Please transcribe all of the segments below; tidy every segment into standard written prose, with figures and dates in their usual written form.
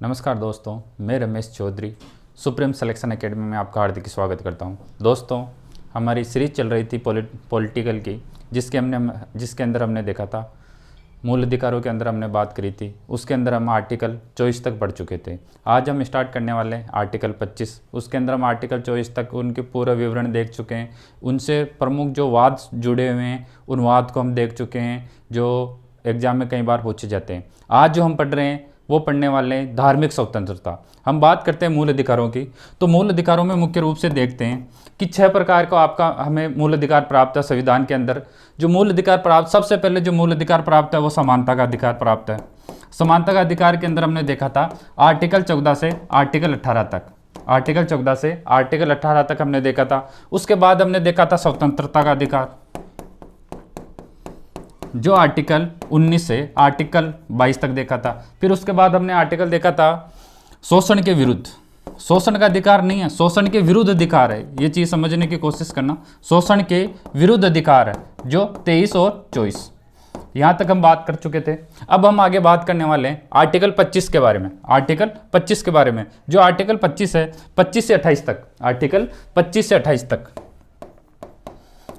नमस्कार दोस्तों, मैं Ramesh Chaudhary supreme selection academy में आपका हार्दिक स्वागत करता हूं। दोस्तों, हमारी सीरीज चल रही थी पॉलिटिकल की, जिसके अंदर हमने देखा था मूल अधिकारों के अंदर हमने बात करी थी। उसके अंदर हम आर्टिकल 24 तक पढ़ चुके थे। आज हम स्टार्ट करने वाले हैं आर्टिकल 25। उसके अंदर हम आर्टिकल 24 तक उनके पूरा विवरण देख चुके हैं। उनसे प्रमुख जो वाद जुड़े हुए हैं उन वाद को हम देख चुके हैं, जो एग्जाम में कई बार पूछे जाते हैं। आज जो हम पढ़ रहे हैं वो पढ़ने वाले हैं धार्मिक स्वतंत्रता। हम बात करते हैं मूल अधिकारों की, तो मूल अधिकारों में मुख्य रूप से देखते हैं कि 6 प्रकार का आपका हमें मूल अधिकार प्राप्त है संविधान के अंदर। जो मूल अधिकार प्राप्त, सबसे पहले जो मूल अधिकार प्राप्त है वो समानता का अधिकार प्राप्त है। समानता का अधिकार के अंदर हमने देखा था आर्टिकल 14 से आर्टिकल 18 तक। आर्टिकल 14 से आर्टिकल 18 तक हमने देखा था। उसके बाद हमने देखा था स्वतंत्रता का अधिकार, जो आर्टिकल 19 से आर्टिकल 22 तक देखा था। फिर उसके बाद हमने आर्टिकल देखा था शोषण के विरुद्ध। शोषण का अधिकार नहीं है, शोषण के विरुद्ध अधिकार है। ये चीज़ समझने की कोशिश करना, शोषण के विरुद्ध अधिकार है, जो 23 और 24। यहाँ तक हम बात कर चुके थे। अब हम आगे बात करने वाले हैं आर्टिकल 25 के बारे में। आर्टिकल 25 के बारे में, जो आर्टिकल 25 है 25 से 28 तक। आर्टिकल 25 से 28 तक,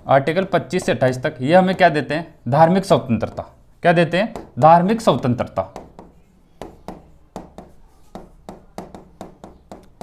आर्टिकल 25 से 28 तक ये हमें क्या देते हैं? धार्मिक स्वतंत्रता। क्या देते हैं? धार्मिक स्वतंत्रता।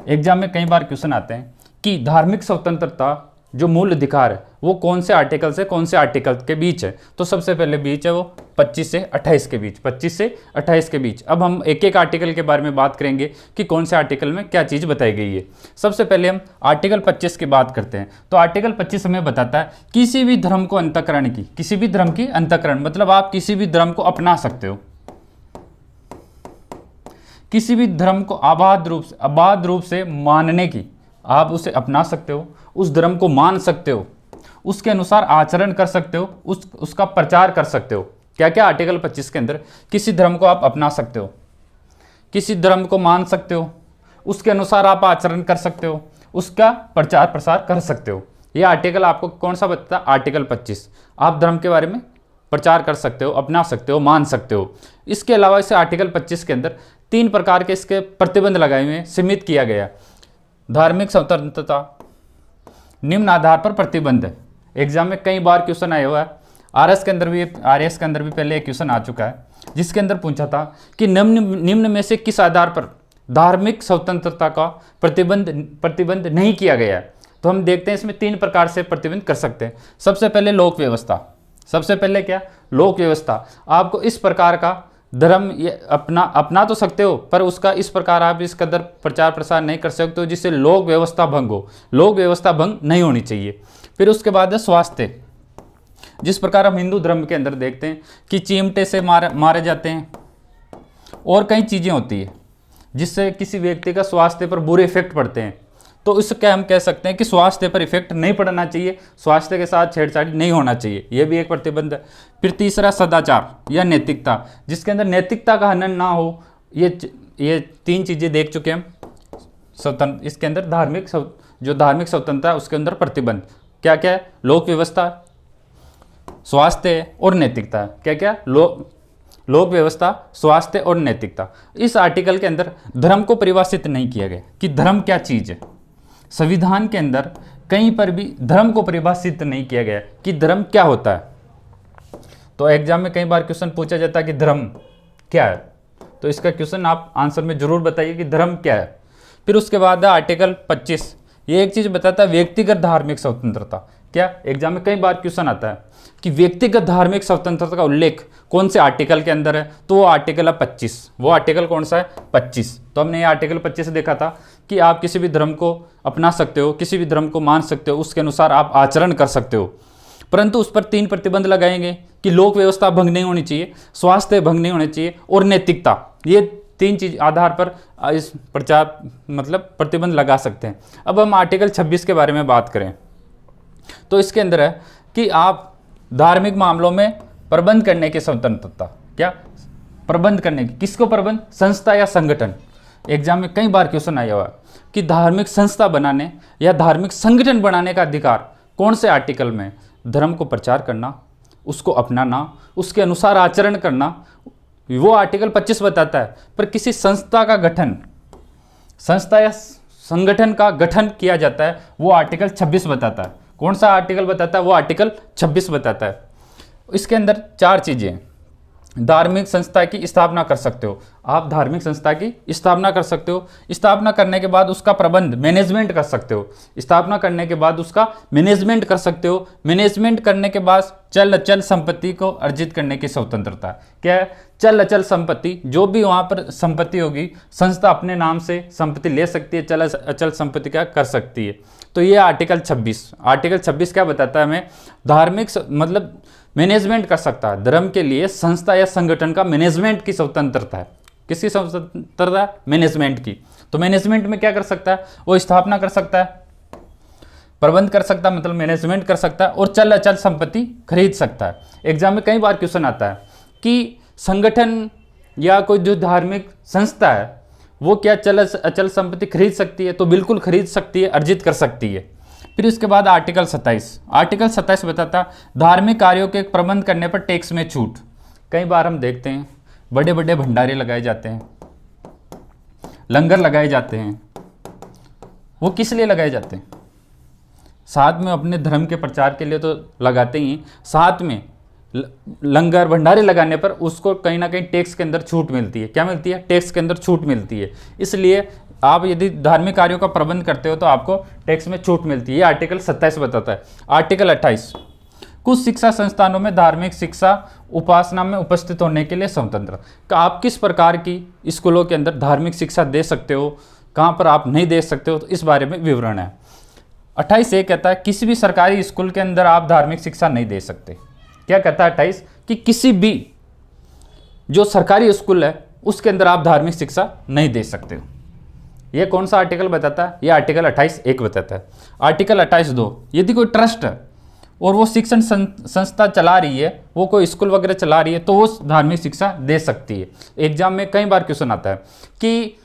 एग्जाम में कई बार क्वेश्चन आते हैं कि धार्मिक स्वतंत्रता जो मूल अधिकार है वो कौन से आर्टिकल से कौन से आर्टिकल के बीच है। तो सबसे पहले बीच है वो 25 से 28 के बीच, 25 से 28 के बीच। अब हम एक एक आर्टिकल के बारे में बात करेंगे कि कौन से आर्टिकल में क्या चीज़ बताई गई है। सबसे पहले हम आर्टिकल 25 की बात करते हैं। तो आर्टिकल 25 हमें बताता है किसी भी धर्म को अंतःकरण की, किसी भी धर्म की अंतःकरण मतलब आप किसी भी धर्म को अपना सकते हो। किसी भी धर्म को अबाध रूप से मानने की, आप उसे अपना सकते हो, उस धर्म को मान सकते हो, उसके अनुसार आचरण कर सकते हो, उसका प्रचार कर सकते हो। क्या क्या आर्टिकल 25 के अंदर? किसी धर्म को आप अपना सकते हो, किसी धर्म को मान सकते हो, उसके अनुसार आप आचरण कर सकते हो, उसका प्रचार प्रसार कर सकते हो। ये आर्टिकल आपको कौन सा बताता है? आर्टिकल 25। आप धर्म के बारे में प्रचार कर सकते हो, अपना सकते हो, मान सकते हो। इसके अलावा इसे आर्टिकल 25 के अंदर 3 प्रकार के इसके प्रतिबंध लगाए हुए हैं, सीमित किया गया। धार्मिक स्वतंत्रता, निम्न आधार पर प्रतिबंध है। एग्जाम में कई बार क्वेश्चन आया हुआ है। आरएस के अंदर भी पहले एक क्वेश्चन आ चुका है, जिसके अंदर पूछा था कि निम्न में से किस आधार पर धार्मिक स्वतंत्रता का प्रतिबंध नहीं किया गया है। तो हम देखते हैं इसमें 3 प्रकार से प्रतिबंध कर सकते हैं। सबसे पहले लोक व्यवस्था। सबसे पहले क्या? लोक व्यवस्था। आपको इस प्रकार का धर्म ये अपना तो सकते हो, पर उसका इस प्रकार आप इस कदर प्रचार प्रसार नहीं कर सकते हो जिससे लोक व्यवस्था भंग हो। लोक व्यवस्था भंग नहीं होनी चाहिए। फिर उसके बाद है स्वास्थ्य। जिस प्रकार हम हिंदू धर्म के अंदर देखते हैं कि चिमटे से मारे जाते हैं और कई चीज़ें होती है जिससे किसी व्यक्ति का स्वास्थ्य पर बुरे इफेक्ट पड़ते हैं। तो इसका हम कह सकते हैं कि स्वास्थ्य पर इफेक्ट नहीं पड़ना चाहिए, स्वास्थ्य के साथ छेड़छाड़ नहीं होना चाहिए। यह भी एक प्रतिबंध है। फिर तीसरा सदाचार या नैतिकता, जिसके अंदर नैतिकता का हनन ना हो। ये 3 चीज़ें देख चुके हम। इसके अंदर धार्मिक स्वतंत्रता उसके अंदर प्रतिबंध क्या क्या है? लोक व्यवस्था, स्वास्थ्य और नैतिकता। क्या क्या? लोक व्यवस्था, स्वास्थ्य और नैतिकता। इस आर्टिकल के अंदर धर्म को परिभाषित नहीं किया गया कि धर्म क्या चीज़ है। संविधान के अंदर कहीं पर भी धर्म को परिभाषित नहीं किया गया कि धर्म क्या होता है। तो एग्जाम में कई बार क्वेश्चन पूछा जाता है कि धर्म क्या है, तो इसका क्वेश्चन आप आंसर में जरूर बताइए कि धर्म क्या है। फिर उसके बाद है आर्टिकल 25। ये एक चीज़ बताता है व्यक्तिगत धार्मिक स्वतंत्रता। क्या? एग्जाम में कई बार क्वेश्चन आता है कि व्यक्तिगत धार्मिक स्वतंत्रता का उल्लेख कौन से आर्टिकल के अंदर है। तो वो आर्टिकल है 25। वो आर्टिकल कौन सा है? 25। तो हमने ये आर्टिकल 25 देखा था कि आप किसी भी धर्म को अपना सकते हो, किसी भी धर्म को मान सकते हो, उसके अनुसार आप आचरण कर सकते हो, परंतु उस पर 3 प्रतिबंध लगाएंगे कि लोक व्यवस्था भंग नहीं होनी चाहिए, स्वास्थ्य भंग नहीं होनी चाहिए और नैतिकता। ये 3 चीज आधार पर इस प्रचार प्रतिबंध लगा सकते हैं। अब हम आर्टिकल 26 के बारे में बात करें तो इसके अंदर है कि आप धार्मिक मामलों में प्रबंध करने की स्वतंत्रता। क्या? प्रबंध करने की। किसको प्रबंध? संस्था या संगठन। एग्जाम में कई बार क्वेश्चन आया हुआ कि धार्मिक संस्था बनाने या धार्मिक संगठन बनाने का अधिकार कौन से आर्टिकल में? धर्म को प्रचार करना, उसको अपनाना, उसके अनुसार आचरण करना, वो आर्टिकल 25 बताता है। पर किसी संस्था का गठन, संस्था या संगठन का गठन किया जाता है, वो आर्टिकल 26 बताता है। कौन सा आर्टिकल बताता है? वो आर्टिकल 26 बताता है। इसके अंदर 4 चीज़ें हैं। धार्मिक संस्था की स्थापना कर सकते हो, आप धार्मिक संस्था की स्थापना कर सकते हो। स्थापना करने के बाद उसका प्रबंध, मैनेजमेंट कर सकते हो। स्थापना करने के बाद उसका मैनेजमेंट कर सकते हो। मैनेजमेंट करने के बाद चल अचल संपत्ति को अर्जित करने की स्वतंत्रता। क्या है? चल अचल संपत्ति, जो भी वहाँ पर संपत्ति होगी, संस्था अपने नाम से संपत्ति ले सकती है, चल अचल संपत्ति क्या कर सकती है। तो ये आर्टिकल 26, आर्टिकल 26 क्या बताता है हमें? धार्मिक मतलब मैनेजमेंट कर सकता है। धर्म के लिए संस्था या संगठन का मैनेजमेंट की स्वतंत्रता है। किसकी स्वतंत्रता? मैनेजमेंट की। तो मैनेजमेंट में क्या कर सकता है? वो स्थापना कर सकता है, प्रबंध कर सकता है, मतलब मैनेजमेंट कर सकता है, और चल अचल संपत्ति खरीद सकता है। एग्जाम में कई बार क्वेश्चन आता है कि संगठन या कोई जो धार्मिक संस्था है वो क्या चल अचल संपत्ति खरीद सकती है? तो बिल्कुल खरीद सकती है, अर्जित कर सकती है। फिर उसके बाद आर्टिकल 27, आर्टिकल 27 बताता धार्मिक कार्यों के प्रबंध करने पर टैक्स में छूट। कई बार हम देखते हैं बड़े बड़े भंडारे लगाए जाते हैं, लंगर लगाए जाते हैं। वो किस लिए लगाए जाते हैं? साथ में अपने धर्म के प्रचार के लिए तो लगाते ही, साथ में लंगर भंडारे लगाने पर उसको कहीं ना कहीं टैक्स के अंदर छूट मिलती है। क्या मिलती है? टैक्स के अंदर छूट मिलती है। इसलिए आप यदि धार्मिक कार्यों का प्रबंध करते हो तो आपको टैक्स में छूट मिलती है। ये आर्टिकल 27 बताता है। आर्टिकल 28, कुछ शिक्षा संस्थानों में धार्मिक शिक्षा उपासना में उपस्थित होने के लिए स्वतंत्र। आप किस प्रकार की स्कूलों के अंदर धार्मिक शिक्षा दे सकते हो, कहाँ पर आप नहीं दे सकते हो, तो इस बारे में विवरण है। 28 ये कहता है किसी भी सरकारी स्कूल के अंदर आप धार्मिक शिक्षा नहीं दे सकते। क्या कहता है 28? कि किसी भी जो सरकारी स्कूल है उसके अंदर आप धार्मिक शिक्षा नहीं दे सकते हो। ये कौन सा आर्टिकल बताता है? ये आर्टिकल 28(1) बताता है। आर्टिकल 28(2), यदि कोई ट्रस्ट है और वो शिक्षण संस्था चला रही है, वो कोई स्कूल वगैरह चला रही है, तो वो धार्मिक शिक्षा दे सकती है। एग्जाम में कई बार क्वेश्चन आता है कि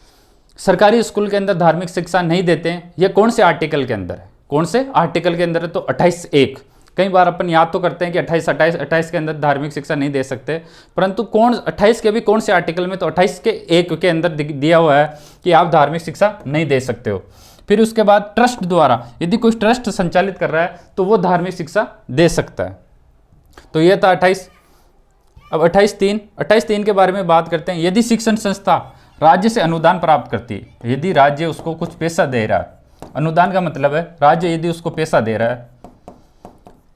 सरकारी स्कूल के अंदर धार्मिक शिक्षा नहीं देते हैं, ये कौन से आर्टिकल के अंदर है? कौन से आर्टिकल के अंदर है? तो 28(1). कई बार अपन याद तो करते हैं कि 28 के अंदर धार्मिक शिक्षा नहीं दे सकते, परंतु कौन 28 के भी कौन से आर्टिकल में? तो 28(1) के अंदर दिया हुआ है कि आप धार्मिक शिक्षा नहीं दे सकते हो। फिर उसके बाद ट्रस्ट द्वारा, यदि कोई ट्रस्ट संचालित कर रहा है तो वो धार्मिक शिक्षा दे सकता है। तो ये था 28। अब 28(3) के बारे में बात करते हैं। यदि शिक्षण संस्था राज्य से अनुदान प्राप्त करती है, यदि राज्य उसको कुछ पैसा दे रहा है, अनुदान का मतलब है राज्य यदि उसको पैसा दे रहा है,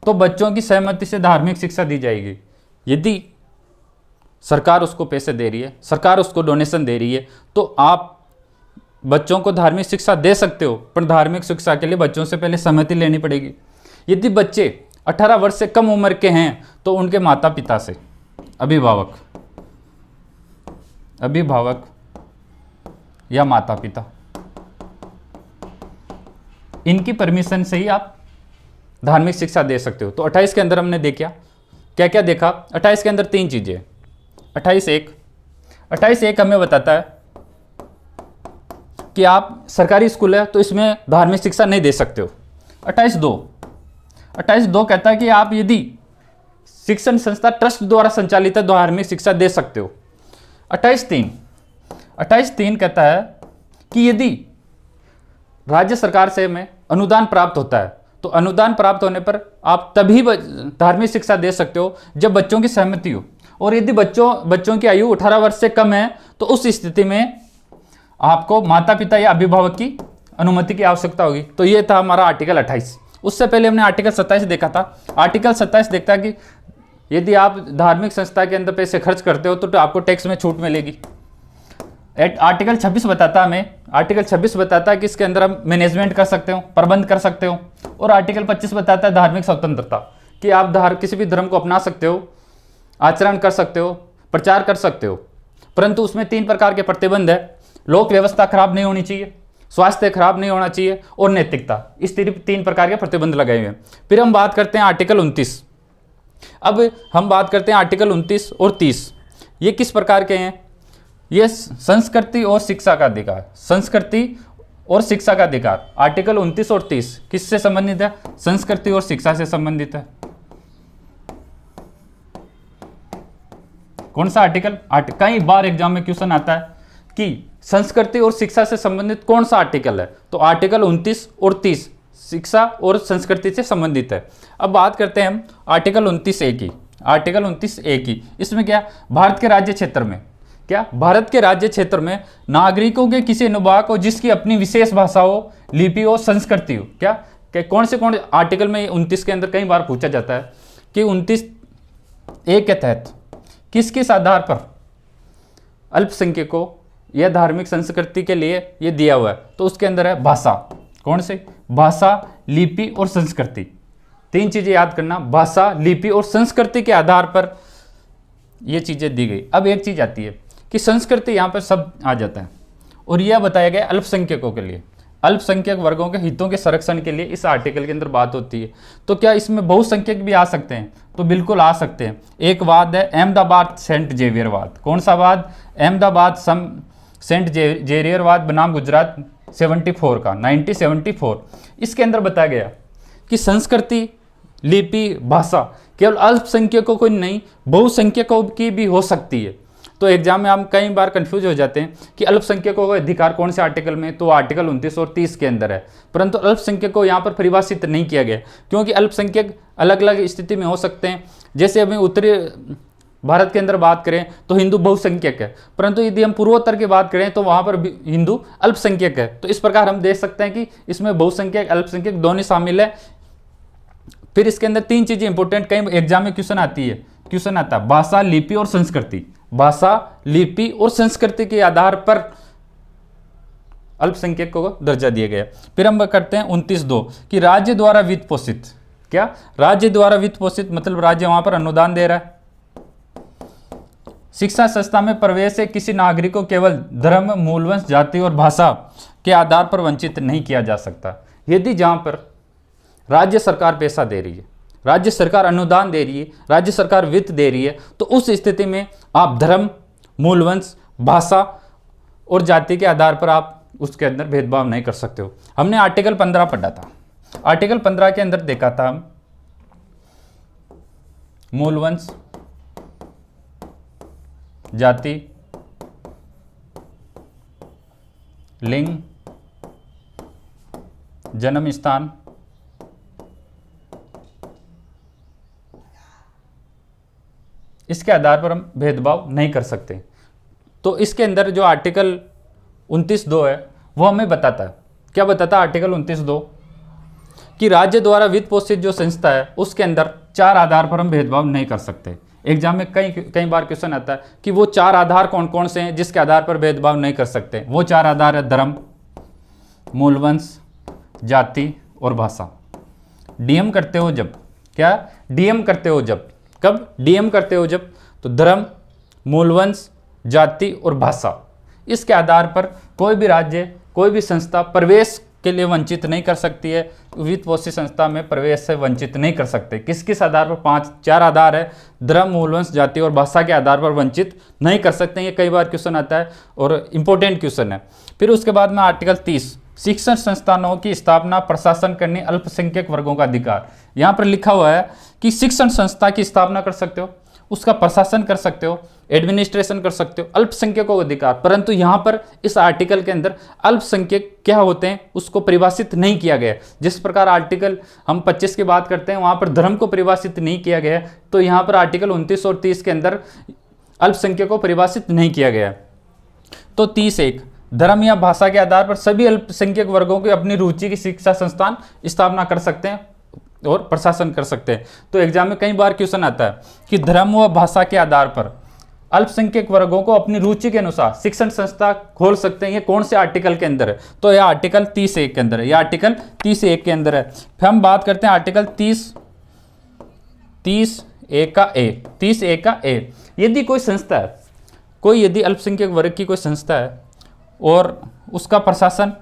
तो बच्चों की सहमति से धार्मिक शिक्षा दी जाएगी। यदि सरकार उसको पैसे दे रही है, सरकार उसको डोनेशन दे रही है, तो आप बच्चों को धार्मिक शिक्षा दे सकते हो, पर धार्मिक शिक्षा के लिए बच्चों से पहले सहमति लेनी पड़ेगी। यदि बच्चे 18 वर्ष से कम उम्र के हैं तो उनके माता पिता से, अभिभावक या माता पिता, इनकी परमिशन से ही आप धार्मिक शिक्षा दे सकते हो। तो 28 के अंदर हमने देखा, क्या क्या देखा? 28 के अंदर 3 चीजें। 28(1) हमें बताता है कि आप सरकारी स्कूल है तो इसमें धार्मिक शिक्षा नहीं दे सकते हो। 28(2) कहता है कि आप यदि शिक्षण संस्था ट्रस्ट द्वारा संचालित है तो धार्मिक शिक्षा दे सकते हो। 28(3) कहता है कि यदि राज्य सरकार से हमें अनुदान प्राप्त होता है तो अनुदान प्राप्त होने पर आप तभी धार्मिक शिक्षा दे सकते हो जब बच्चों की सहमति हो, और यदि बच्चों की आयु 18 वर्ष से कम है तो उस स्थिति में आपको माता पिता या अभिभावक की अनुमति की आवश्यकता होगी। तो ये था हमारा आर्टिकल 28। उससे पहले हमने आर्टिकल 27 देखा था। आर्टिकल 27 देखता है कि यदि आप धार्मिक संस्था के अंदर पैसे खर्च करते हो तो आपको टैक्स में छूट मिलेगी। आर्टिकल 26 बताता है हमें, आर्टिकल 26 बताता है कि इसके अंदर हम मैनेजमेंट कर सकते हो, प्रबंध कर सकते हो। और आर्टिकल 25 बताता है धार्मिक स्वतंत्रता, कि आप किसी भी धर्म को अपना सकते हो, आचरण कर सकते हो, प्रचार कर सकते हो, परंतु उसमें 3 प्रकार के प्रतिबंध है। लोक व्यवस्था खराब नहीं होनी चाहिए, स्वास्थ्य खराब नहीं होना चाहिए, और नैतिकता। इस 3 प्रकार के प्रतिबंध लगाए हुए हैं। फिर हम बात करते हैं आर्टिकल 29। अब हम बात करते हैं आर्टिकल 29 और 30। ये किस प्रकार के हैं? ये संस्कृति और शिक्षा का अधिकार, संस्कृति और शिक्षा का अधिकार। आर्टिकल 29 और 30 किससे संबंधित है? संस्कृति और शिक्षा से संबंधित है। कौन सा आर्टिकल? कई बार एग्जाम में क्वेश्चन आता है कि संस्कृति और शिक्षा से संबंधित कौन सा आर्टिकल है, तो आर्टिकल 29 और 30 शिक्षा और संस्कृति से संबंधित है। अब बात करते हैं हम आर्टिकल 29A की। आर्टिकल 29A की, इसमें क्या, भारत के राज्य क्षेत्र में, क्या भारत के राज्य क्षेत्र में नागरिकों के किसी अनुभाग को जिसकी अपनी विशेष भाषा हो, लिपि हो, संस्कृति हो, क्या कौन से आर्टिकल में 29 के अंदर कई बार पूछा जाता है कि 29A के तहत किस किस आधार पर अल्पसंख्यकों या धार्मिक संस्कृति के लिए ये दिया हुआ है, तो उसके अंदर है भाषा। कौन से? भाषा, लिपि और संस्कृति। तीन चीजें याद करना, भाषा, लिपि और संस्कृति के आधार पर ये चीजें दी गई। अब एक चीज आती है कि संस्कृति, यहाँ पर सब आ जाता है और यह बताया गया अल्पसंख्यकों के लिए, अल्पसंख्यक वर्गों के हितों के संरक्षण के लिए इस आर्टिकल के अंदर बात होती है। तो क्या इसमें बहुसंख्यक भी आ सकते हैं? तो बिल्कुल आ सकते हैं। एक वाद है अहमदाबाद सेंट जेवियर वाद। कौन सा वाद? अहमदाबाद सेंट जेवियर वाद बनाम गुजरात 74 का 1974। इसके अंदर बताया गया कि संस्कृति, लिपि, भाषा केवल अल्पसंख्यकों को नहीं, बहुसंख्यकों की भी हो सकती है। तो एग्जाम में हम कई बार कंफ्यूज हो जाते हैं कि अल्पसंख्यकों का अधिकार कौन से आर्टिकल में, तो आर्टिकल 29 और 30 के अंदर है, परंतु अल्पसंख्यक को यहाँ पर परिभाषित नहीं किया गया, क्योंकि अल्पसंख्यक अलग अलग स्थिति में हो सकते हैं। जैसे अभी उत्तरी भारत के अंदर बात करें तो हिंदू बहुसंख्यक है, परंतु यदि हम पूर्वोत्तर की बात करें तो वहाँ पर हिंदू अल्पसंख्यक है। तो इस प्रकार हम देख सकते हैं कि इसमें बहुसंख्यक, अल्पसंख्यक दोनों शामिल है। फिर इसके अंदर तीन चीजें इंपॉर्टेंट कई एग्जाम में क्वेश्चन आता है, भाषा, लिपि और संस्कृति। भाषा, लिपि और संस्कृति के आधार पर अल्पसंख्यक को दर्जा दिया गया। फिर हम करते हैं 29(2) कि राज्य द्वारा वित्त पोषित। क्या? राज्य द्वारा वित्त पोषित मतलब राज्य वहां पर अनुदान दे रहा है। शिक्षा संस्था में प्रवेश से किसी नागरिक को केवल धर्म, मूलवंश, जाति और भाषा के आधार पर वंचित नहीं किया जा सकता। यदि जहां पर राज्य सरकार पैसा दे रही है, राज्य सरकार अनुदान दे रही है, राज्य सरकार वित्त दे रही है, तो उस स्थिति में आप धर्म, मूलवंश, भाषा और जाति के आधार पर आप उसके अंदर भेदभाव नहीं कर सकते हो। हमने आर्टिकल 15 पढ़ा था। आर्टिकल 15 के अंदर देखा था हम मूलवंश, जाति, लिंग, जन्म स्थान, इसके आधार पर हम भेदभाव नहीं कर सकते। तो इसके अंदर जो आर्टिकल 29(2) है वो हमें बताता है, क्या बताता है आर्टिकल 29(2) कि राज्य द्वारा वित्त पोषित जो संस्था है उसके अंदर 4 आधार पर हम भेदभाव नहीं कर सकते। एग्जाम में कई बार क्वेश्चन आता है कि वो 4 आधार कौन कौन से हैं जिसके आधार पर भेदभाव नहीं कर सकते। वो 4 आधार है धर्म, मूलवंश, जाति और भाषा। डीएम करते हो जब, क्या डीएम करते हो जब, कब डीएम करते हो जब, तो धर्म, मूलवंश, जाति और भाषा, इसके आधार पर कोई भी राज्य, कोई भी संस्था प्रवेश के लिए वंचित नहीं कर सकती है। वित्त पोषित संस्था में प्रवेश से वंचित नहीं कर सकते। किस किस आधार पर? 4 आधार है, धर्म, मूलवंश, जाति और भाषा के आधार पर वंचित नहीं कर सकते। ये कई बार क्वेश्चन आता है और इंपॉर्टेंट क्वेश्चन है। फिर उसके बाद में आर्टिकल 30 शिक्षण संस्थानों की स्थापना, प्रशासन करने अल्पसंख्यक वर्गों का अधिकार। यहाँ पर लिखा हुआ है कि शिक्षण संस्था की स्थापना कर सकते हो, उसका प्रशासन कर सकते हो, एडमिनिस्ट्रेशन कर सकते हो, अल्पसंख्यकों का अधिकार। परंतु यहाँ पर इस आर्टिकल के अंदर अल्पसंख्यक क्या होते हैं उसको परिभाषित नहीं किया गया। जिस प्रकार आर्टिकल हम 25 की बात करते हैं वहाँ पर धर्म को परिभाषित नहीं किया गया, तो यहाँ पर आर्टिकल 29 और 30 के अंदर अल्पसंख्यकों को परिभाषित नहीं किया गया। तो 30(1) धर्म या भाषा के आधार पर सभी अल्पसंख्यक वर्गों की अपनी रुचि की शिक्षा संस्थान स्थापना कर सकते हैं और प्रशासन कर सकते हैं। तो एग्जाम में कई बार क्वेश्चन आता है कि धर्म व भाषा के आधार पर अल्पसंख्यक वर्गों को अपनी रुचि के अनुसार शिक्षण संस्था खोल सकते हैं। ये कौन से आर्टिकल के अंदर है? तो यह आर्टिकल 30(1) के अंदर है। यह आर्टिकल 30(1) के अंदर है। फिर हम बात करते हैं आर्टिकल 30(1) का ए। यदि कोई संस्था है, यदि अल्पसंख्यक वर्ग की कोई संस्था है और उसका प्रशासन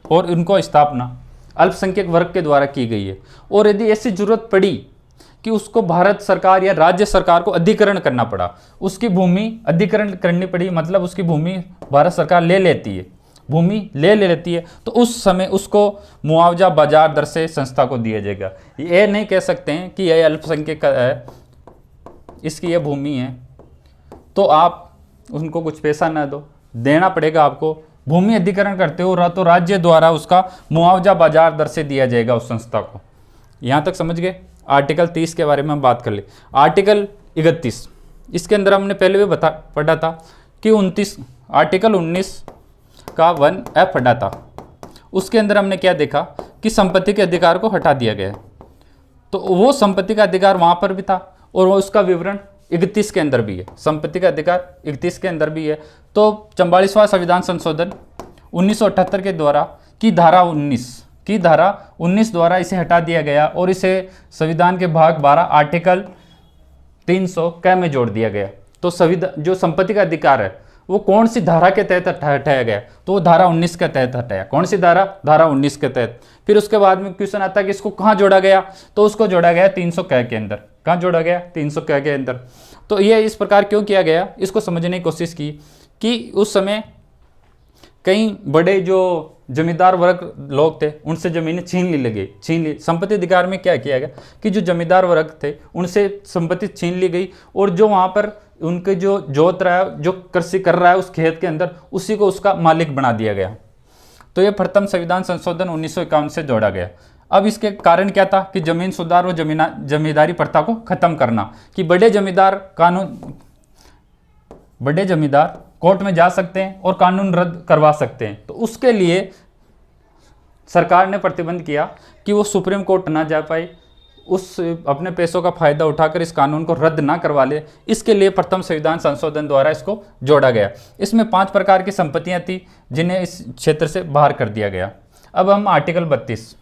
और उनको स्थापना अल्पसंख्यक वर्ग के द्वारा की गई है, और यदि ऐसी जरूरत पड़ी कि उसको भारत सरकार या राज्य सरकार को अधिग्रहण करना पड़ा, उसकी भूमि अधिग्रहण करनी पड़ी, मतलब उसकी भूमि भारत सरकार ले लेती है, भूमि ले लेती है, तो उस समय उसको मुआवजा बाजार दर से संस्था को दिया जाएगा। ये नहीं कह सकते हैं कि यह अल्पसंख्यक है, इसकी यह भूमि है, तो आप उनको कुछ पैसा ना दो, देना पड़ेगा आपको। भूमि अधिग्रहण करते हो तो राज्य द्वारा उसका मुआवजा बाजार दर से दिया जाएगा उस संस्था को। यहाँ तक समझ गए। आर्टिकल 30 के बारे में हम बात कर ले। आर्टिकल 31, इसके अंदर हमने पहले भी पढ़ा था कि आर्टिकल 19 का 1F पढ़ा था। उसके अंदर हमने क्या देखा कि संपत्ति के अधिकार को हटा दिया गया है। तो वो संपत्ति का अधिकार वहाँ पर भी था और वो उसका विवरण 31 के अंदर भी है। संपत्ति का अधिकार 31 के अंदर भी है। तो 44वां संविधान संशोधन 1978 के द्वारा की धारा 19 द्वारा इसे हटा दिया गया और इसे संविधान के भाग 12 आर्टिकल 300 क में जोड़ दिया गया। तो संविधान जो संपत्ति का अधिकार है वो कौन सी धारा के तहत हटाया गया? तो वो धारा 19 के तहत हटाया। कौन सी धारा? धारा 19 के तहत। फिर उसके बाद में क्वेश्चन आता है कि इसको कहाँ जोड़ा गया? तो उसको जोड़ा गया 300 क के अंदर। कहाँ जोड़ा गया? 300 क के अंदर। तो ये इस प्रकार क्यों किया गया, इसको समझने की कोशिश की कि उस समय कई बड़े जो जमींदार वर्ग लोग थे उनसे जमीनें छीन ली। संपत्ति अधिकार में क्या किया गया कि जो जमींदार वर्ग थे उनसे संपत्ति छीन ली गई और जो वहाँ पर उनके जो जोत रहा है, जो कृषि कर रहा है उस खेत के अंदर, उसी को उसका मालिक बना दिया गया। तो ये प्रथम संविधान संशोधन 1951 से जोड़ा गया। अब इसके कारण क्या था कि जमीन सुधार और जमींदारी प्रथा को खत्म करना, कि बड़े जमींदार कोर्ट में जा सकते हैं और कानून रद्द करवा सकते हैं। तो उसके लिए सरकार ने प्रतिबंध किया कि वो सुप्रीम कोर्ट ना जा पाए, उस अपने पैसों का फायदा उठाकर इस कानून को रद्द ना करवा ले। इसके लिए प्रथम संविधान संशोधन द्वारा इसको जोड़ा गया। इसमें 5 प्रकार की संपत्तियां थी जिन्हें इस क्षेत्र से बाहर कर दिया गया। अब हम आर्टिकल 32,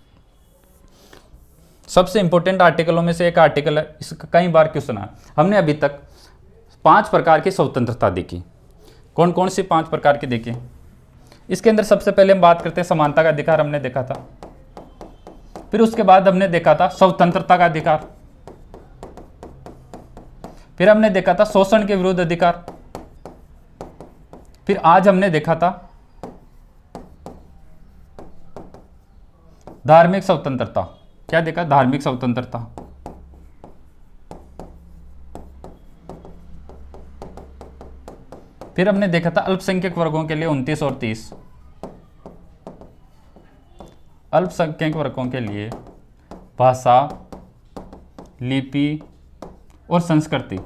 सबसे इंपॉर्टेंट आर्टिकलों में से एक आर्टिकल है, इसका कई बार क्यों सुना। हमने अभी तक 5 प्रकार की स्वतंत्रता देखी। कौन कौन सी 5 प्रकार की देखी? इसके अंदर सबसे पहले हम बात करते हैं समानता का अधिकार, हमने देखा था। फिर उसके बाद हमने देखा था स्वतंत्रता का अधिकार। फिर हमने देखा था शोषण के विरुद्ध अधिकार। फिर आज हमने देखा था धार्मिक स्वतंत्रता। क्या देखा? धार्मिक स्वतंत्रता। फिर हमने देखा था अल्पसंख्यक वर्गों के लिए 29 और 30। अल्पसंख्यक वर्गों के लिए भाषा, लिपि और संस्कृति,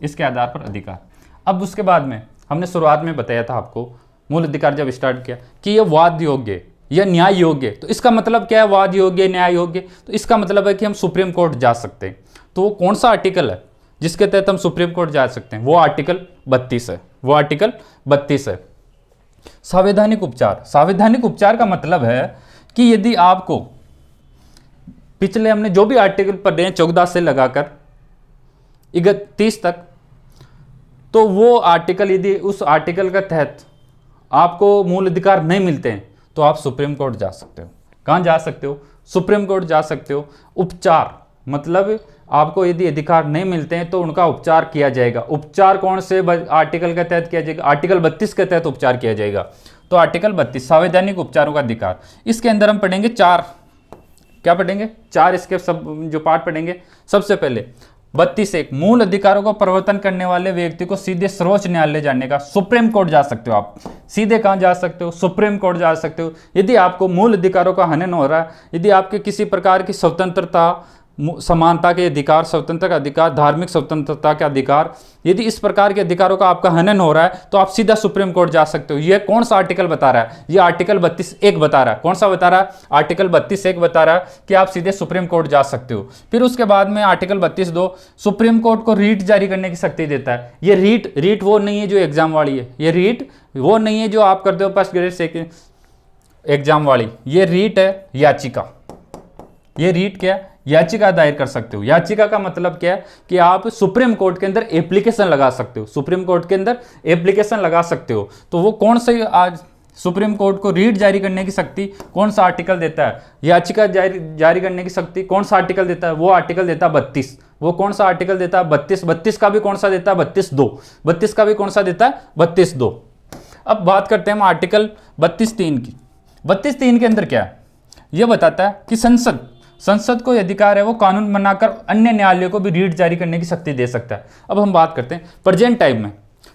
इसके आधार पर अधिकार। अब उसके बाद में हमने शुरुआत में बताया था आपको, मूल अधिकार जब स्टार्ट किया कि यह वाद योग्य या न्याय योग्य। तो इसका मतलब क्या है वाद योग्य, न्याय योग्य? तो इसका मतलब है कि हम सुप्रीम कोर्ट जा सकते हैं। तो वो कौन सा आर्टिकल है जिसके तहत हम सुप्रीम कोर्ट जा सकते हैं? वो आर्टिकल 32 है। वो आर्टिकल 32 है। संवैधानिक उपचार। संवैधानिक उपचार का मतलब है कि यदि आपको पिछले हमने जो भी आर्टिकल पढ़े हैं 14 से लगाकर 31 तक, तो वो आर्टिकल यदि उस आर्टिकल के तहत आपको मूल अधिकार नहीं मिलते हैं तो आप सुप्रीम कोर्ट जा सकते हो। कहाँ जा सकते हो? सुप्रीम कोर्ट जा सकते हो। उपचार मतलब आपको यदि अधिकार नहीं मिलते हैं तो उनका उपचार किया जाएगा। उपचार कौन से आर्टिकल के तहत किया जाएगा? आर्टिकल 32 के तहत उपचार किया जाएगा। तो आर्टिकल 32 संवैधानिक उपचारों का अधिकार। इसके अंदर हम पढ़ेंगे 4, क्या पढ़ेंगे? 4 इसके सब जो पार्ट पढ़ेंगे। सबसे पहले 32(1) मूल अधिकारों को परिवर्तन करने वाले व्यक्ति को सीधे सर्वोच्च न्यायालय जाने का, सुप्रीम कोर्ट जा सकते हो आप। सीधे कहाँ जा सकते हो? सुप्रीम कोर्ट जा सकते हो। यदि आपको मूल अधिकारों का हनन हो रहा है, यदि आपके किसी प्रकार की स्वतंत्रता, समानता के अधिकार, स्वतंत्रता का अधिकार, धार्मिक स्वतंत्रता का अधिकार, यदि इस प्रकार के अधिकारों का आपका हनन हो रहा है तो आप सीधा सुप्रीम कोर्ट जा सकते हो। यह कौन सा आर्टिकल बता रहा है? यह आर्टिकल 32(1) बता रहा है। कौन सा बता रहा है? आर्टिकल 32(1) बता रहा है कि आप सीधे सुप्रीम कोर्ट जा सकते हो। फिर उसके बाद में आर्टिकल 32(2) सुप्रीम कोर्ट को रीट जारी करने की शक्ति देता है। ये रीट वो नहीं है जो एग्जाम वाली है। ये रीट वो नहीं है जो आप करते हो फर्स्ट ग्रेड सेकेंड एग्जाम वाली। ये रीट है याचिका। ये रीट क्या है? याचिका दायर कर सकते हो। याचिका का मतलब क्या है कि आप सुप्रीम कोर्ट के अंदर एप्लीकेशन लगा सकते हो। सुप्रीम कोर्ट के अंदर एप्लीकेशन लगा सकते हो। तो वो कौन सा आज सुप्रीम कोर्ट को रीट जारी करने की शक्ति कौन सा आर्टिकल देता है? याचिका जारी करने की शक्ति कौन सा आर्टिकल देता है? वो आर्टिकल देता है 32। वो कौन सा आर्टिकल देता है? 32। 32 का भी कौन सा देता है? 32(2). 32 का भी कौन सा देता है? 32(2). अब बात करते हैं हम आर्टिकल 32(3) की। 32(3) के अंदर क्या है? यह बताता है कि संसद को अधिकार है वो कानून बनाकर अन्य न्यायालयों को भी रीट जारी करने की शक्ति दे सकता है। अब हम बात करते हैं प्रेजेंट टाइम में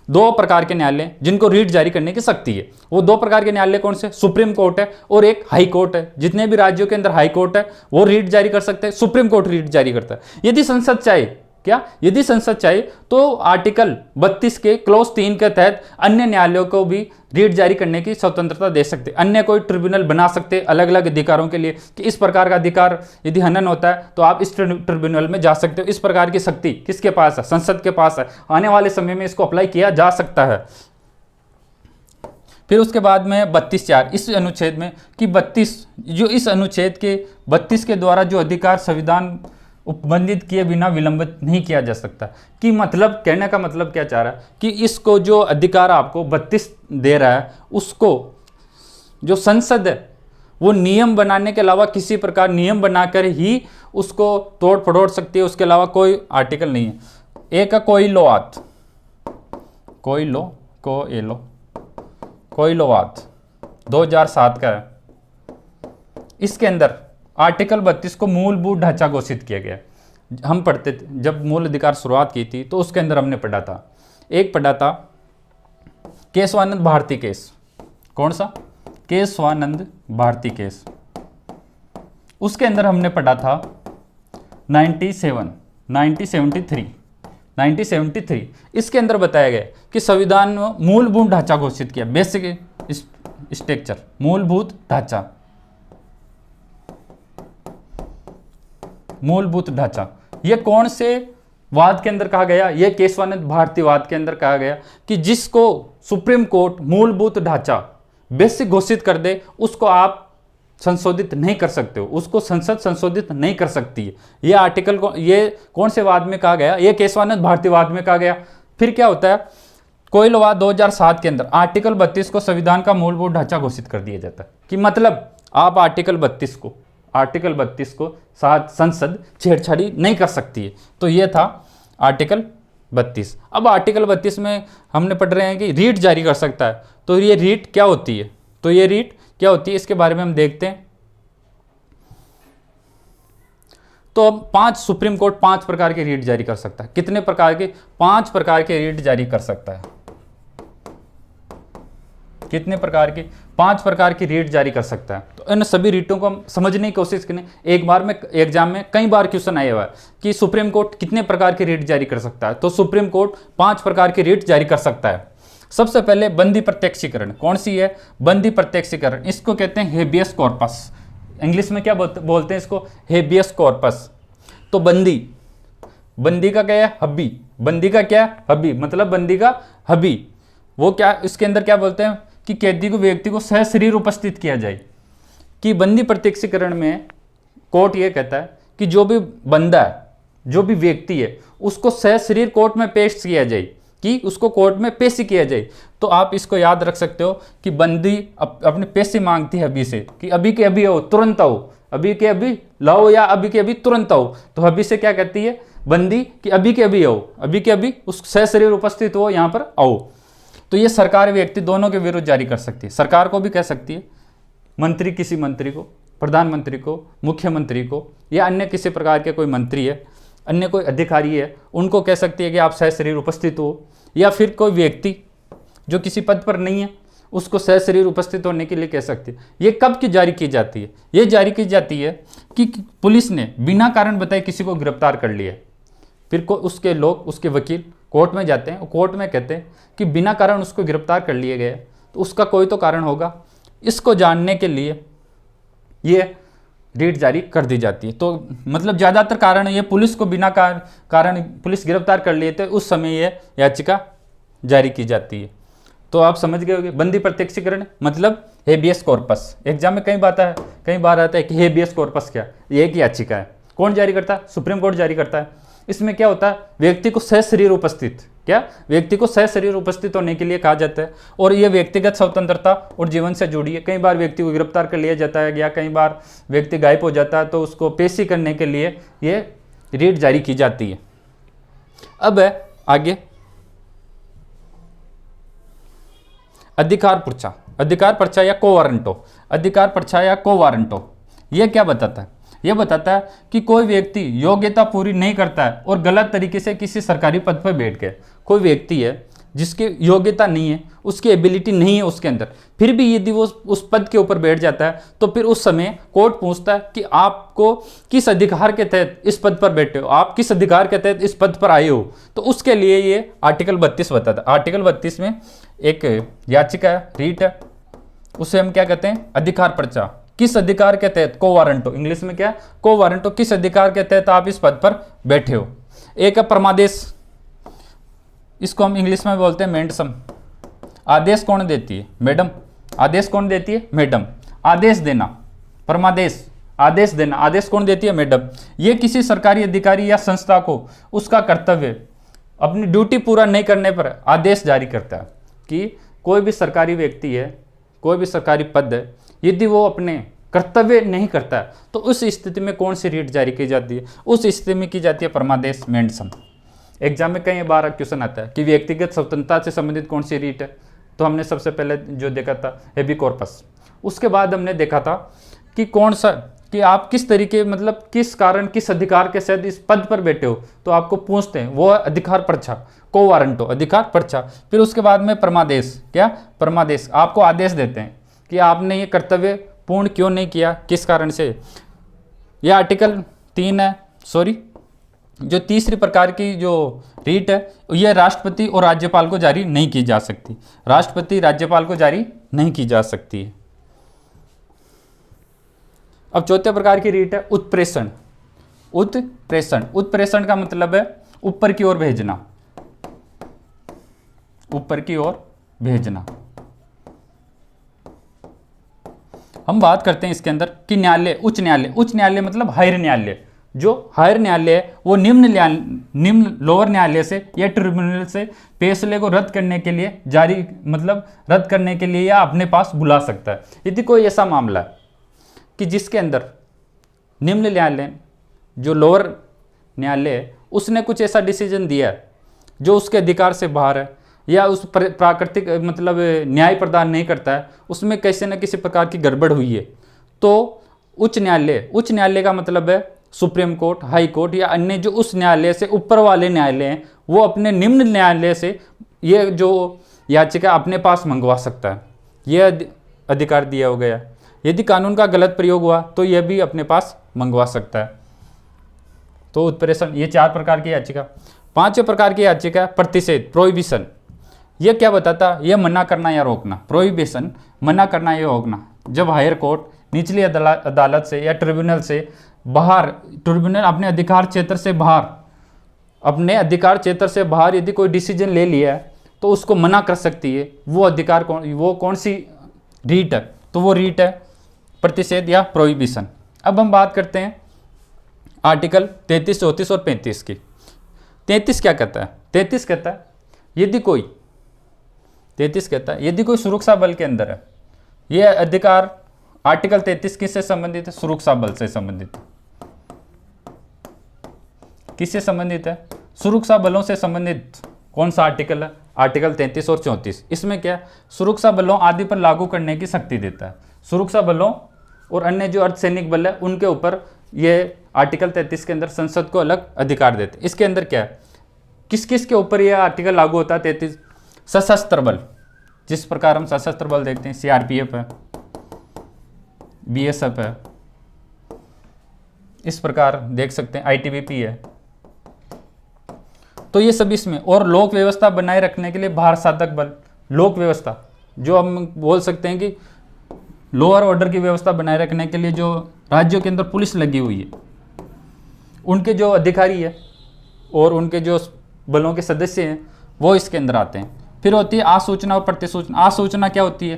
दो प्रकार के न्यायालय जिनको रीट जारी करने की शक्ति है। वो दो प्रकार के न्यायालय कौन से? सुप्रीम कोर्ट है और एक हाई कोर्ट है। जितने भी राज्यों के अंदर हाई कोर्ट है वो रीट जारी कर सकते हैं, सुप्रीम कोर्ट रीट जारी करता है। यदि संसद चाहे, क्या यदि संसद चाहे तो आर्टिकल 32 के क्लॉज 3 के तहत अन्य न्यायालयों को भी रीट जारी करने की स्वतंत्रता दे सकते, अन्य कोई ट्रिब्यूनल बना सकते अलग अलग अधिकारों के लिए कि इस प्रकार का अधिकार यदि हनन होता है तो आप इस ट्रिब्यूनल में जा सकते हो। इस प्रकार की शक्ति किसके पास है? संसद के पास है। आने वाले समय में इसको अप्लाई किया जा सकता है। फिर उसके बाद में 32(4) इस अनुच्छेद में कि 32 जो इस अनुच्छेद के 32 के द्वारा जो अधिकार संविधान उपबंधित किए बिना विलंबित नहीं किया जा सकता। कि मतलब कहने का मतलब क्या चाह रहा है कि इसको जो अधिकार आपको 32 दे रहा है उसको जो संसद है वो नियम बनाने के अलावा किसी प्रकार नियम बनाकर ही उसको तोड़ फड़ोड़ सकती है, उसके अलावा कोई आर्टिकल नहीं है। एक है कोइलो एक्ट 2007 का है। इसके अंदर आर्टिकल 32 को मूलभूत ढांचा घोषित किया गया। हम पढ़ते थे जब मूल अधिकार शुरुआत की थी तो उसके अंदर हमने पढ़ा था, एक पढ़ा था केशवानंद भारती केस। कौन सा? केशवानंद भारती केस। उसके अंदर हमने पढ़ा था 1973। इसके अंदर बताया गया कि संविधान में मूलभूत ढांचा घोषित किया, बेसिक स्ट्रक्चर, मूलभूत ढांचा। ये कौन से वाद के अंदर कहा गया? ये केशवानंद भारती वाद के अंदर कहा गया कि जिसको सुप्रीम कोर्ट मूलभूत ढांचा बेसिक घोषित कर दे उसको आप संशोधित नहीं कर सकते हो, उसको संसद संशोधित नहीं कर सकती है। ये आर्टिकल को ये कौन से वाद में कहा गया? ये केशवानंद भारती वाद में कहा गया। फिर क्या होता है? कोइलो वाद 2007 के अंदर आर्टिकल 32 को संविधान का मूलभूत ढांचा घोषित कर दिया जाता है कि मतलब आप आर्टिकल 32 को संसद छेड़छाड़ी नहीं कर सकती है। तो ये था आर्टिकल 32। अब आर्टिकल 32 में हमने पढ़ रहे हैं कि रीट जारी कर सकता है। तो ये रीट क्या होती है? इसके बारे में हम देखते हैं। तो 5 सुप्रीम कोर्ट 5 प्रकार के रीट जारी कर सकता है। कितने प्रकार के? 5 प्रकार के रीट जारी कर सकता है। कितने प्रकार के? 5 प्रकार की रीट जारी कर सकता है। तो इन सभी रीटों को हम समझने की कोशिश करें। एक बार में एग्जाम में कई बार क्वेश्चन आया हुआ है कि सुप्रीम कोर्ट कितने प्रकार की रीट जारी कर सकता है। तो सुप्रीम कोर्ट 5 प्रकार की रीट जारी कर सकता है। सबसे पहले बंदी प्रत्यक्षीकरण। कौन सी है? बंदी प्रत्यक्षीकरण। इसको कहते हैं हेबियस कॉर्पस। इंग्लिश में क्या बोलते हैं इसको? Habeas corpus. तो बंदी का क्या है? हबी। बंदी का क्या है? हबी, मतलब बंदी का हबी। वो क्या, इसके अंदर क्या बोलते हैं कि कैदी को व्यक्ति को सशरीर उपस्थित किया जाए। कि बंदी प्रत्यक्षीकरण में कोर्ट ये कहता है कि जो भी बंदा है, जो भी व्यक्ति है, उसको सशरीर कोर्ट में पेश किया जाए, कि उसको कोर्ट में पेश किया जाए। तो आप इसको याद रख सकते हो कि बंदी अपने पेशी मांगती है अभी से कि अभी के अभी आओ, तुरंत आओ, अभी के अभी लाओ या अभी के अभी तुरंत आओ। तो अभी से क्या कहती है बंदी कि अभी के अभी आओ, अभी के अभी उस सशरीर उपस्थित हो, यहाँ पर आओ। तो ये सरकार व्यक्ति दोनों के विरुद्ध जारी कर सकती है। सरकार को भी कह सकती है, मंत्री किसी मंत्री को, प्रधानमंत्री को, मुख्यमंत्री को, या अन्य किसी प्रकार के कोई मंत्री है, अन्य कोई अधिकारी है, उनको कह सकती है कि आप सशरीर उपस्थित हो। या फिर कोई व्यक्ति जो किसी पद पर नहीं है उसको सशरीर उपस्थित होने के लिए कह सकती है। ये कब की जारी की जाती है? ये जारी की जाती है कि पुलिस ने बिना कारण बताए किसी को गिरफ्तार कर लिया, फिर उसके लोग, उसके वकील कोर्ट में जाते हैं, कोर्ट में कहते हैं कि बिना कारण उसको गिरफ्तार कर लिए गए, तो उसका कोई तो कारण होगा। इसको जानने के लिए ये रीट जारी कर दी जाती है। तो मतलब ज़्यादातर कारण ये पुलिस को बिना कारण पुलिस गिरफ्तार कर लिए थे, उस समय ये याचिका जारी की जाती है। तो आप समझ गए होंगे बंदी प्रत्यक्षीकरण मतलब हेबियस कॉर्पस। एग्जाम में कई बार आता है कि हेबियस कॉर्पस क्या? ये एक याचिका है। कौन जारी करता है? सुप्रीम कोर्ट जारी करता है। इसमें क्या होता है? व्यक्ति को सशरीर उपस्थित, क्या व्यक्ति को सशरीर उपस्थित होने के लिए कहा जाता है। और ये व्यक्तिगत स्वतंत्रता और जीवन से जुड़ी है। कई बार व्यक्ति को गिरफ्तार कर लिया जाता है या कई बार व्यक्ति गायब हो जाता है, तो उसको पेशी करने के लिए ये रीट जारी की जाती है। अब है आगे अधिकार पर्चा या कोवारंटो। अधिकार पर्चा या कोवारंटो ये क्या बताता है? यह बताता है कि कोई व्यक्ति योग्यता पूरी नहीं करता है और गलत तरीके से किसी सरकारी पद पर बैठ गया। कोई व्यक्ति है जिसकी योग्यता नहीं है, उसकी एबिलिटी नहीं है उसके अंदर, फिर भी यदि वो उस पद के ऊपर बैठ जाता है तो फिर उस समय कोर्ट पूछता है कि आपको किस अधिकार के तहत इस पद पर बैठे हो, आप किस अधिकार के तहत इस पद पर आए हो। तो उसके लिए ये आर्टिकल 32 बताता है। आर्टिकल 32 में एक याचिका है, रीट है, उसे हम क्या कहते हैं, अधिकार पर्चा। किस अधिकार के तहत, को वारंटो, इंग्लिश में क्या है, को वारंटो, किस अधिकार के तहत आप इस पद पर बैठे हो। एक है परमादेश, इसको हम इंग्लिश में बोलते हैं मेंडसम। आदेश कौन देती है, मैडम। आदेश कौन देती है, मैडम। आदेश देना, परमादेश, आदेश देना, आदेश कौन देती है, मैडम। ये किसी सरकारी अधिकारी या संस्था को उसका कर्तव्य अपनी ड्यूटी पूरा नहीं करने पर आदेश जारी करता है कि कोई भी सरकारी व्यक्ति है, कोई भी सरकारी पद है, यदि वो अपने कर्तव्य नहीं करता है तो उस स्थिति में कौन सी रीट जारी की जाती है, उस स्थिति में की जाती है परमादेश मेंडसम। एग्जाम में कई बार क्वेश्चन आता है कि व्यक्तिगत स्वतंत्रता से संबंधित कौन सी रीट है, तो हमने सबसे पहले जो देखा था हेबी कॉर्पस। उसके बाद हमने देखा था कि कौन सा, कि आप किस तरीके, मतलब किस कारण, किस अधिकार के साथ इस पद पर बैठे हो, तो आपको पूछते हैं, वो अधिकार पर्चा, को वारंटो, अधिकार पर्चा। फिर उसके बाद में परमादेश, क्या, परमादेश, आपको आदेश देते हैं कि आपने ये कर्तव्य पूर्ण क्यों नहीं किया, किस कारण से। यह आर्टिकल 3 है, सॉरी, जो तीसरी प्रकार की जो रीट है यह राष्ट्रपति और राज्यपाल को जारी नहीं की जा सकती, राष्ट्रपति राज्यपाल को जारी नहीं की जा सकती है। अब चौथे प्रकार की रीट है उत्प्रेषण। उत्प्रेषण, उत्प्रेषण का मतलब है ऊपर की ओर भेजना, ऊपर की ओर भेजना। हम बात करते हैं इसके अंदर कि न्यायालय, उच्च न्यायालय, उच्च न्यायालय मतलब हायर न्यायालय, जो हायर न्यायालय है वो निम्न लोअर न्यायालय से या ट्रिब्यूनल से फैसले को रद्द करने के लिए जारी, मतलब रद्द करने के लिए या अपने पास बुला सकता है। यदि कोई ऐसा मामला है कि जिसके अंदर निम्न न्यायालय, जो लोअर न्यायालय है, उसने कुछ ऐसा डिसीजन दिया है जो उसके अधिकार से बाहर है या उस प्राकृतिक, मतलब न्याय प्रदान नहीं करता है, उसमें कैसे न किसी प्रकार की गड़बड़ हुई है, तो उच्च न्यायालय, उच्च न्यायालय का मतलब है सुप्रीम कोर्ट, हाई कोर्ट या अन्य जो उस न्यायालय से ऊपर वाले न्यायालय हैं, वो अपने निम्न न्यायालय से ये जो याचिका अपने पास मंगवा सकता है। यह अधिकार दिया हो गया। यदि कानून का गलत प्रयोग हुआ तो यह भी अपने पास मंगवा सकता है। तो उत्प्रेषण, ये 4 प्रकार की याचिका। 5वें प्रकार की याचिका प्रतिषेध, प्रोहिबिशन। यह क्या बताता है, यह मना करना या रोकना। प्रोहिबिशन, मना करना या रोकना। जब हायर कोर्ट निचली अदालत से या ट्रिब्यूनल से बाहर, ट्रिब्यूनल अपने अधिकार क्षेत्र से बाहर, अपने अधिकार क्षेत्र से बाहर यदि कोई डिसीजन ले लिया है तो उसको मना कर सकती है। वो अधिकार वो कौन सी रीट है, तो वो रीट है प्रतिषेध या प्रोहिबिशन। अब हम बात करते हैं आर्टिकल 33, 34 और 35 की। 33 क्या कहता है, 33 कहता है यदि कोई, 33 कहता है यदि कोई सुरक्षा बल के अंदर है, यह अधिकार आर्टिकल 33 किससे संबंधित है, सुरक्षा बल से संबंधित। किससे संबंधित है, सुरक्षा बलों से संबंधित। कौन सा आर्टिकल है, आर्टिकल 33 और 34। इसमें क्या, सुरक्षा बलों आदि पर लागू करने की शक्ति देता है। सुरक्षा बलों और अन्य जो अर्धसैनिक बल है उनके ऊपर यह आर्टिकल 33 के अंदर संसद को अलग अधिकार देते हैं। इसके अंदर क्या है, किस किस के ऊपर यह आर्टिकल लागू होता है, 33, सशस्त्र बल, जिस प्रकार हम सशस्त्र बल देखते हैं, CRPF है, BSF है, इस प्रकार देख सकते हैं ITBP है, तो ये सब इसमें। और लोक व्यवस्था बनाए रखने के लिए भारत साधक बल, लोक व्यवस्था, जो हम बोल सकते हैं कि लोअर ऑर्डर की व्यवस्था बनाए रखने के लिए जो राज्यों के अंदर पुलिस लगी हुई है, उनके जो अधिकारी है और उनके जो बलों के सदस्य हैं वो इसके अंदर आते हैं। फिर होती है आसूचना और प्रतिसूचना। आसूचना क्या होती है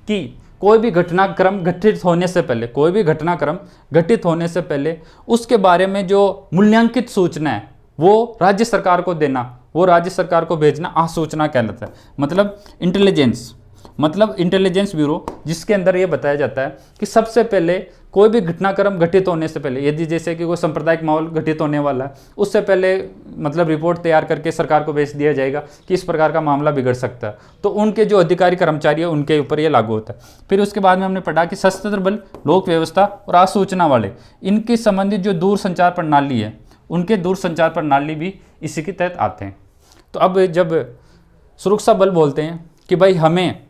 कि कोई भी घटनाक्रम घटित होने से पहले, कोई भी घटनाक्रम घटित होने से पहले उसके बारे में जो मूल्यांकित सूचना है वो राज्य सरकार को देना, वो राज्य सरकार को भेजना आसूचना कहलाता है। मतलब इंटेलिजेंस, मतलब इंटेलिजेंस ब्यूरो, जिसके अंदर ये बताया जाता है कि सबसे पहले कोई भी घटनाक्रम घटित होने से पहले, यदि जैसे कि कोई सांप्रदायिक माहौल घटित होने वाला है, उससे पहले मतलब रिपोर्ट तैयार करके सरकार को भेज दिया जाएगा कि इस प्रकार का मामला बिगड़ सकता है, तो उनके जो अधिकारी कर्मचारी है उनके ऊपर ये लागू होता है। फिर उसके बाद में हमने पढ़ा कि सशस्त्र बल, लोक व्यवस्था और आसूचना वाले, इनकी संबंधित जो दूरसंचार प्रणाली है, उनके दूरसंचार प्रणाली भी इसी के तहत आते हैं। तो अब जब सुरक्षा बल बोलते हैं कि भाई हमें,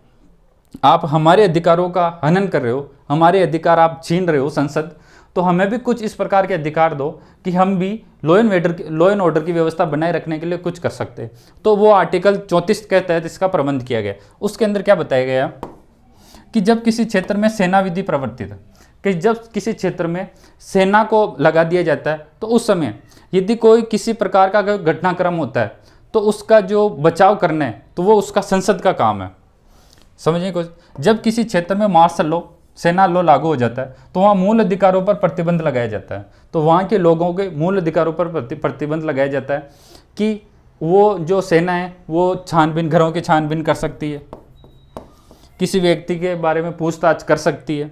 आप हमारे अधिकारों का हनन कर रहे हो, हमारे अधिकार आप छीन रहे हो संसद, तो हमें भी कुछ इस प्रकार के अधिकार दो कि हम भी लॉ एंड ऑर्डर की व्यवस्था बनाए रखने के लिए कुछ कर सकते हैं। तो वो आर्टिकल 34 के तहत इसका प्रबंध किया गया। उसके अंदर क्या बताया गया कि जब किसी क्षेत्र में सेना विधि प्रवर्तित है, कि जब किसी क्षेत्र में सेना को लगा दिया जाता है, तो उस समय यदि कोई किसी प्रकार का घटनाक्रम होता है तो उसका जो बचाव करना है तो वो उसका संसद का काम है। समझिए कुछ, जब किसी क्षेत्र में मार्शल लॉ, सेना लॉ लागू हो जाता है तो वहाँ मूल अधिकारों पर प्रतिबंध लगाया जाता है। तो वहाँ के लोगों के मूल अधिकारों पर प्रतिबंध लगाया जाता है कि वो जो सेना है वो छानबीन, घरों की छानबीन कर सकती है, किसी व्यक्ति के बारे में पूछताछ कर सकती है।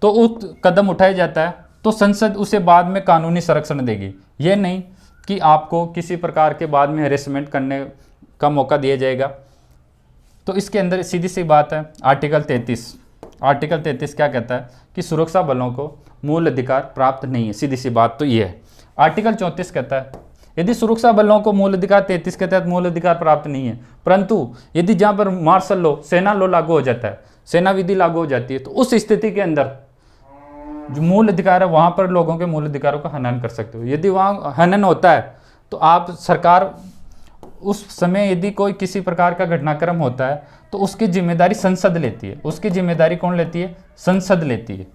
तो उस कदम उठाया जाता है तो संसद उसे बाद में कानूनी संरक्षण देगी। ये नहीं कि आपको किसी प्रकार के बाद में हैरेसमेंट करने का मौका दिया जाएगा। तो इसके अंदर सीधी सी बात है, आर्टिकल 33 क्या कहता है कि सुरक्षा बलों को मूल अधिकार प्राप्त नहीं है। सीधी सी बात तो ये है। आर्टिकल 34 कहता है यदि सुरक्षा बलों को मूल अधिकार 33 के तहत मूल अधिकार प्राप्त नहीं है, परंतु यदि जहाँ पर मार्शल लॉ, सेना लॉ लागू हो जाता है, सेना विधि लागू हो जाती है, तो उस स्थिति के अंदर जो मूल अधिकार है वहाँ पर लोगों के मूल अधिकारों का हनन कर सकते हो। यदि वहाँ हनन होता है तो आप सरकार उस समय, यदि कोई किसी प्रकार का घटनाक्रम होता है तो उसकी जिम्मेदारी संसद लेती है। उसकी जिम्मेदारी कौन लेती है? संसद लेती है।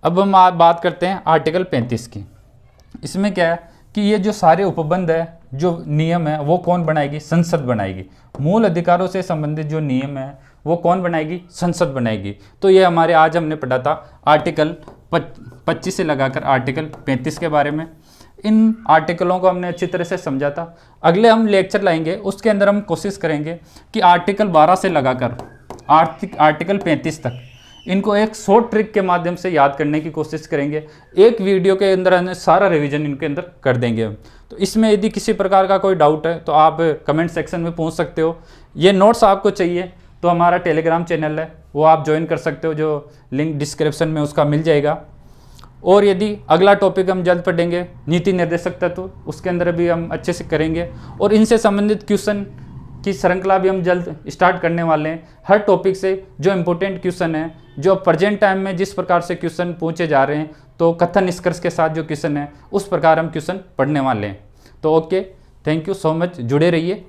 अब हम बात करते हैं आर्टिकल 35 की। इसमें क्या है कि ये जो सारे उपबंध है, जो नियम है, वो कौन बनाएगी? संसद बनाएगी। मूल अधिकारों से संबंधित जो नियम है वो कौन बनाएगी? संसद बनाएगी। तो ये हमारे आज हमने पढ़ा था आर्टिकल 25 से लगाकर आर्टिकल 35 के बारे में। इन आर्टिकलों को हमने अच्छी तरह से समझा था। अगले हम लेक्चर लाएंगे, उसके अंदर हम कोशिश करेंगे कि आर्टिकल 12 से लगाकर आर्टिकल 35 तक इनको एक शॉर्ट ट्रिक के माध्यम से याद करने की कोशिश करेंगे। एक वीडियो के अंदर हमने सारा रिवीजन इनके अंदर कर देंगे। तो इसमें यदि किसी प्रकार का कोई डाउट है तो आप कमेंट सेक्शन में पूछ सकते हो। ये नोट्स आपको चाहिए तो हमारा टेलीग्राम चैनल है, वो आप ज्वाइन कर सकते हो, जो लिंक डिस्क्रिप्शन में उसका मिल जाएगा। और यदि अगला टॉपिक हम जल्द पढ़ेंगे नीति निर्देशक तत्व, उसके अंदर भी हम अच्छे से करेंगे और इनसे संबंधित क्वेश्चन की श्रृंखला भी हम जल्द स्टार्ट करने वाले हैं। हर टॉपिक से जो इम्पोर्टेंट क्वेश्चन है, जो प्रेजेंट टाइम में जिस प्रकार से क्वेश्चन पूछे जा रहे हैं, तो कथन निष्कर्ष के साथ जो क्वेश्चन है उस प्रकार हम क्वेश्चन पढ़ने वाले हैं। तो okay, thank you so much, जुड़े रहिए।